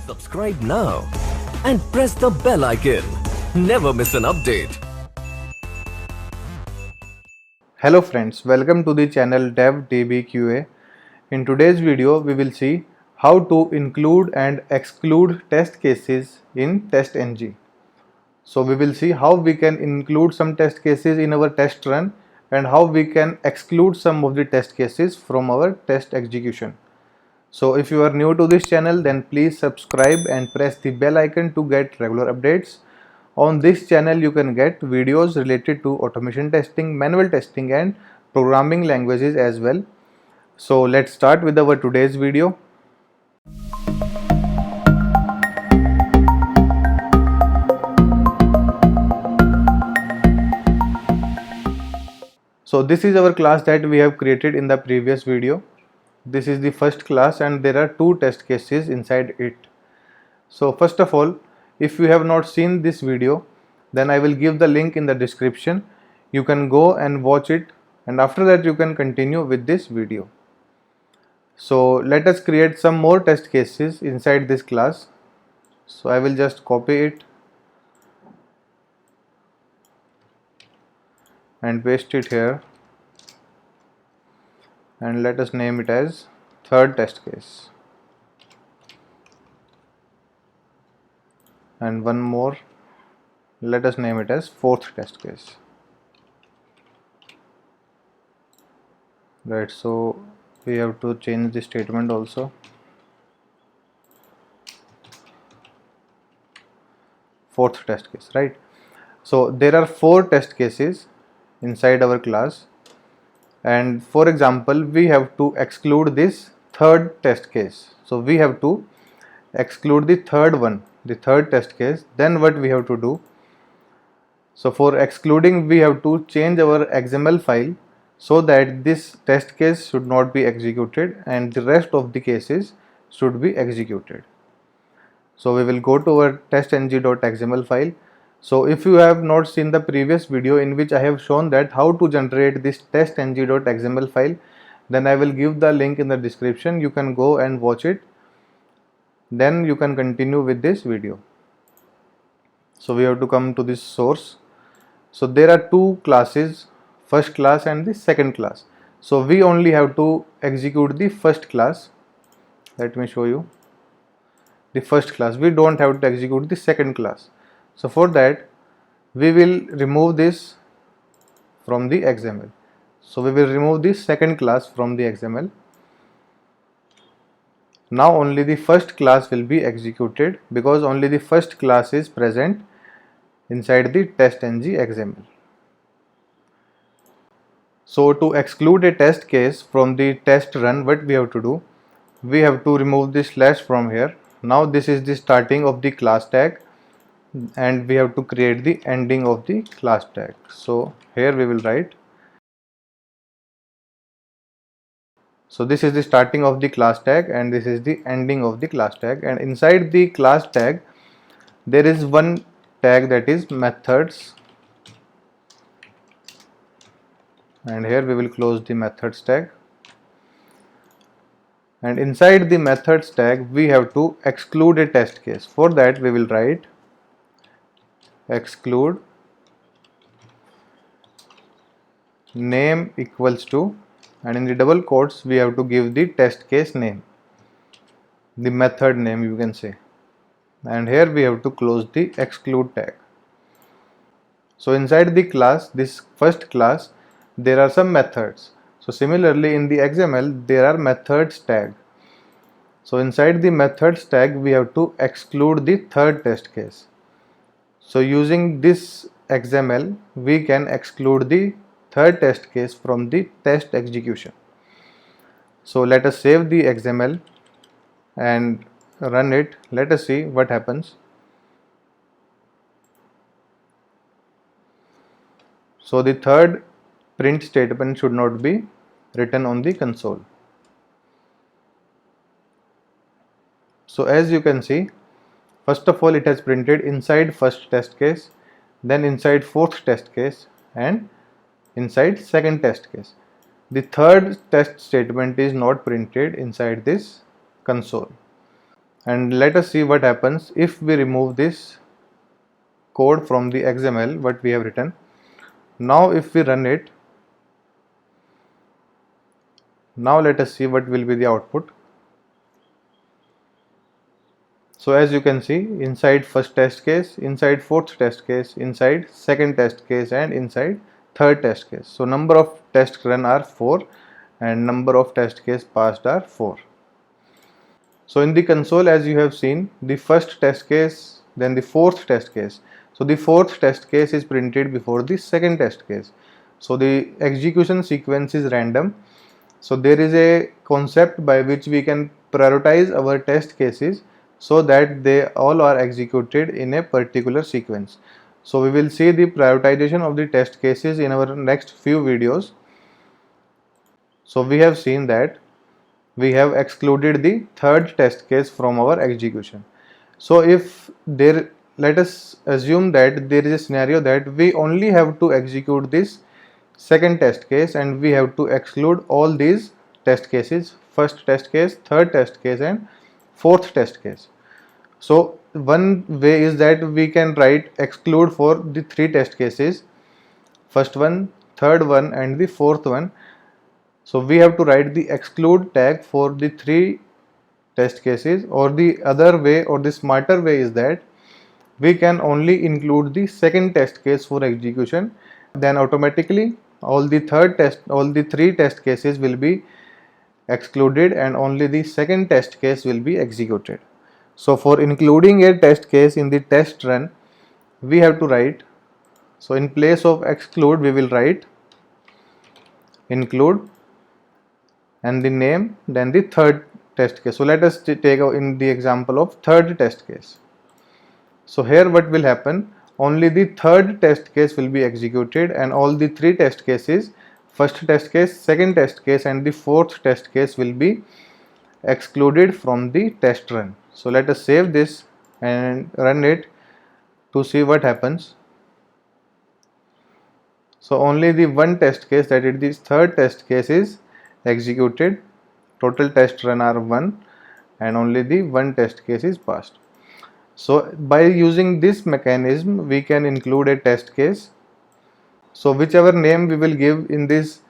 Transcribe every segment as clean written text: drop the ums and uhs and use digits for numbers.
Subscribe now and press the bell icon. Never miss an update. Hello friends, welcome to the channel DevDBQA. In today's video, we will see how to include and exclude test cases in TestNG. So we will see how we can include some test cases in our test run and how we can exclude some of the test cases from our test execution. So if you are new to this channel, then please subscribe and press the bell icon to get regular updates. On this channel you can get videos related to automation testing, manual testing and programming languages as well. So let's start with our today's video. So this is our class that we have created in the previous video. This is the first class and there are two test cases inside it. So first of all, if you have not seen this video, then I will give the link in the description. You can go and watch it and after that you can continue with this video. So let us create some more test cases inside this class. So I will just copy it and paste it here and let us name it as third test case. And one more, let us name it as fourth test case. Right, so we have to change the statement also. Fourth test case, right? So there are four test cases inside our class, and for example we have to exclude this third test case. So we have to exclude the third one, the third test case. Then what we have to do? So for excluding we have to change our XML file so that this test case should not be executed and the rest of the cases should be executed. So we will go to our testng.xml file. So if you have not seen the previous video in which I have shown that how to generate this testng.xml file, then I will give the link in the description. You can go and watch it. Then you can continue with this video. So we have to come to this source. So there are two classes, first class and the second class. So we only have to execute the first class. Let me show you the first class. We don't have to execute the second class. So for that we will remove this from the XML. So we will remove this second class from the XML. Now only the first class will be executed because only the first class is present inside the testng XML. So to exclude a test case from the test run, what we have to do? We have to remove this slash from here. Now this is the starting of the class tag and we have to create the ending of the class tag. So here we will write. So this is the starting of the class tag and this is the ending of the class tag, and inside the class tag there is one tag that is methods, and here we will close the methods tag, and inside the methods tag we have to exclude a test case. For that we will write exclude name equals to, and in the double quotes we have to give the test case name, the method name you can say, and here we have to close the exclude tag. So inside the class, this first class, there are some methods. So similarly in the XML there are methods tag. So inside the methods tag we have to exclude the third test case. So using this XML we can exclude the third test case from the test execution. So let us save the XML and run it. Let us see what happens. So the third print statement should not be written on the console. So as you can see, first of all it has printed inside first test case, then inside fourth test case and inside second test case. The third test statement is not printed inside this console. And let us see what happens if we remove this code from the XML what we have written. Now if we run it, now let us see what will be the output. So as you can see, inside first test case, inside fourth test case, inside second test case, and inside third test case. So number of tests run are 4 and number of test case passed are 4. So in the console, as you have seen, the first test case, then the fourth test case. So the fourth test case is printed before the second test case. So the execution sequence is random. So there is a concept by which we can prioritize our test cases so that they all are executed in a particular sequence. So we will see the prioritization of the test cases in our next few videos. So we have seen that we have excluded the third test case from our execution. So if there, let us assume that there is a scenario that we only have to execute this second test case and we have to exclude all these test cases, first test case, third test case, and fourth test case. So one way is that we can write exclude for the 3 test cases, first one, third one, and the fourth one. So we have to write the exclude tag for the 3 test cases, or the other way or the smarter way is that we can only include the second test case for execution, then automatically all the 3 test cases will be excluded and only the second test case will be executed. So for including a test case in the test run, we have to write, so in place of exclude we will write include and the name, then the third test case. So let us take in the example of third test case. So here what will happen, only the third test case will be executed and all the 3 test cases, first test case, second test case, and the fourth test case will be excluded from the test run. So let us save this and run it to see what happens. So only the one test case, that is the third test case, is executed. Total test run are 1 and only the one test case is passed. So by using this mechanism we can include a test case. So whichever name we will give in this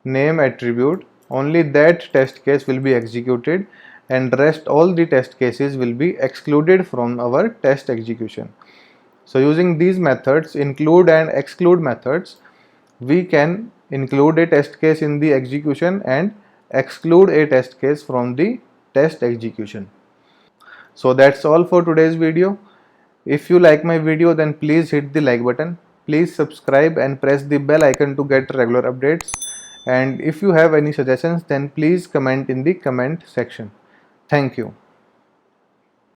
name attribute, only that test case will be executed and rest all the test cases will be excluded from our test execution. So using these methods, include and exclude methods, we can include a test case in the execution and exclude a test case from the test execution. So that's all for today's video. If you like my video, then please hit the like button. Please subscribe and press the bell icon to get regular updates. And if you have any suggestions, then please comment in the comment section. Thank you.